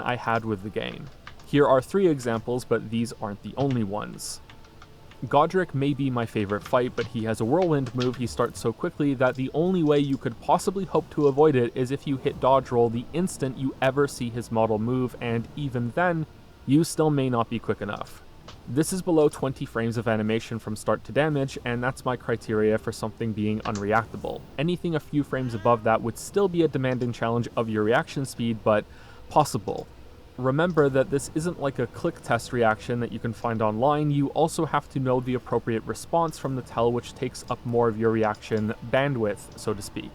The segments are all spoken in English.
I had with the game. Here are 3 examples, but these aren't the only ones. Godric may be my favorite fight, but he has a whirlwind move he starts so quickly that the only way you could possibly hope to avoid it is if you hit dodge roll the instant you ever see his model move, and even then, you still may not be quick enough. This is below 20 frames of animation from start to damage, and that's my criteria for something being unreactable. Anything a few frames above that would still be a demanding challenge of your reaction speed, but possible. Remember that this isn't like a click test reaction that you can find online. You also have to know the appropriate response from the tell, which takes up more of your reaction bandwidth, so to speak.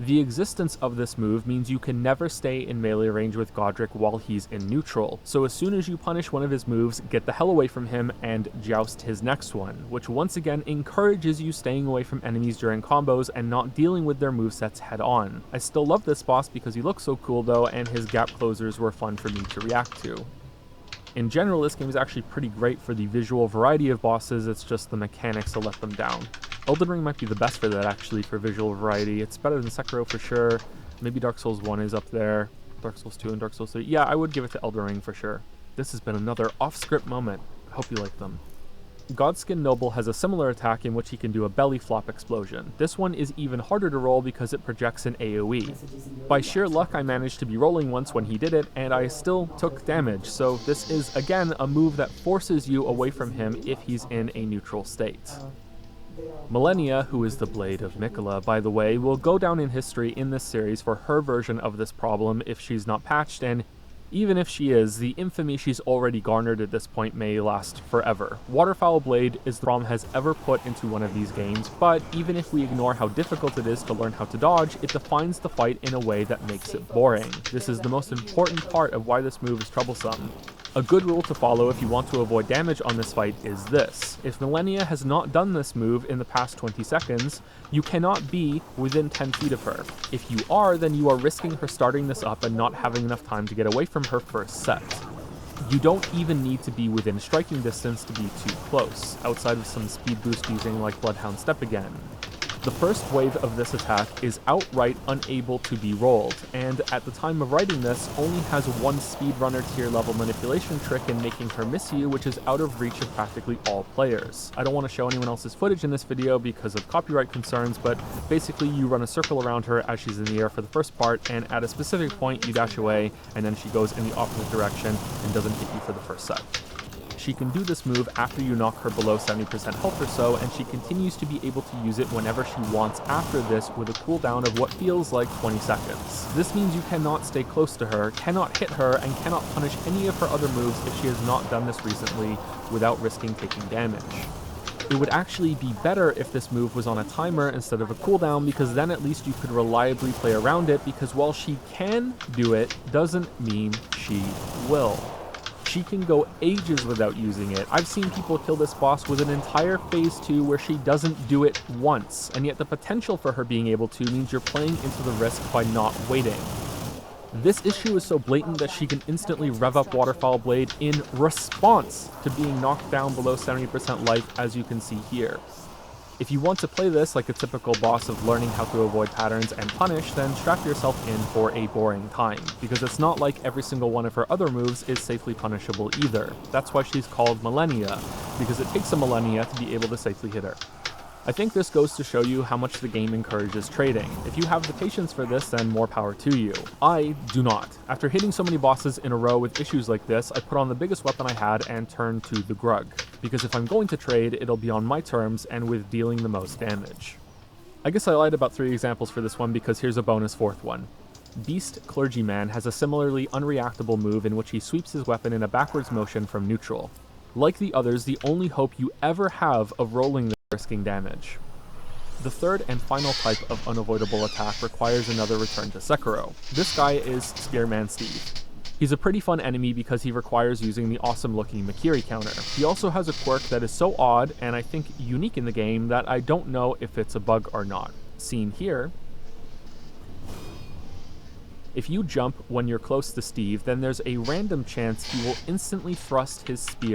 The existence of this move means you can never stay in melee range with Godric while he's in neutral, so as soon as you punish one of his moves, get the hell away from him and joust his next one, which once again encourages you staying away from enemies during combos and not dealing with their movesets head on. I still love this boss because he looks so cool though, and his gap closers were fun for me to react to. In general, this game is actually pretty great for the visual variety of bosses, it's just the mechanics that let them down. Elden Ring might be the best for that actually, for visual variety. It's better than Sekiro for sure. Maybe Dark Souls 1 is up there. Dark Souls 2 and Dark Souls 3. Yeah, I would give it to Elden Ring for sure. This has been another off-script moment. I hope you like them. Godskin Noble has a similar attack in which he can do a belly flop explosion. This one is even harder to roll because it projects an AoE. By sheer luck, I managed to be rolling once when he did it, and I still took damage, so this is again a move that forces you away from him if he's in a neutral state. Millennia, who is the Blade of Mikola, by the way, will go down in history in this series for her version of this problem if she's not patched, and even if she is, the infamy she's already garnered at this point may last forever. Waterfowl Blade is the ROM has ever put into one of these games, but even if we ignore how difficult it is to learn how to dodge, it defines the fight in a way that makes it boring. This is the most important part of why this move is troublesome. A good rule to follow if you want to avoid damage on this fight is this. If Millennia has not done this move in the past 20 seconds, you cannot be within 10 feet of her. If you are, then you are risking her starting this up and not having enough time to get away from her first set. You don't even need to be within striking distance to be too close, outside of some speed boost using like Bloodhound Step again. The first wave of this attack is outright unable to be rolled, and at the time of writing this, only has one speedrunner tier level manipulation trick in making her miss you, which is out of reach of practically all players. I don't want to show anyone else's footage in this video because of copyright concerns, but basically you run a circle around her as she's in the air for the first part, and at a specific point you dash away, and then she goes in the opposite direction and doesn't hit you for the first set. She can do this move after you knock her below 70% health or so, and she continues to be able to use it whenever she wants after this with a cooldown of what feels like 20 seconds. This means you cannot stay close to her, cannot hit her, and cannot punish any of her other moves if she has not done this recently without risking taking damage. It would actually be better if this move was on a timer instead of a cooldown, because then at least you could reliably play around it, because while she can do it, doesn't mean she will. She can go ages without using it. I've seen people kill this boss with an entire phase 2 where she doesn't do it once, and yet the potential for her being able to means you're playing into the risk by not waiting. This issue is so blatant that she can instantly rev up Waterfowl Blade in response to being knocked down below 70% life, as you can see here. If you want to play this like a typical boss of learning how to avoid patterns and punish, then strap yourself in for a boring time, because it's not like every single one of her other moves is safely punishable either. That's why she's called Millennia, because it takes a millennia to be able to safely hit her. I think this goes to show you how much the game encourages trading. If you have the patience for this, then more power to you. I do not. After hitting so many bosses in a row with issues like this, I put on the biggest weapon I had and turned to the Grug, because if I'm going to trade, it'll be on my terms and with dealing the most damage. I guess I lied about 3 examples for this one, because here's a bonus 4th one. Beast Clergyman has a similarly unreactable move in which he sweeps his weapon in a backwards motion from neutral. Like the others, the only hope you ever have of rolling this risking damage. The third and final type of unavoidable attack requires another return to Sekiro. This guy is Spearman Steve. He's a pretty fun enemy because he requires using the awesome looking Makiri counter. He also has a quirk that is so odd and I think unique in the game that I don't know if it's a bug or not. Seen here. If you jump when you're close to Steve, then there's a random chance he will instantly thrust his spear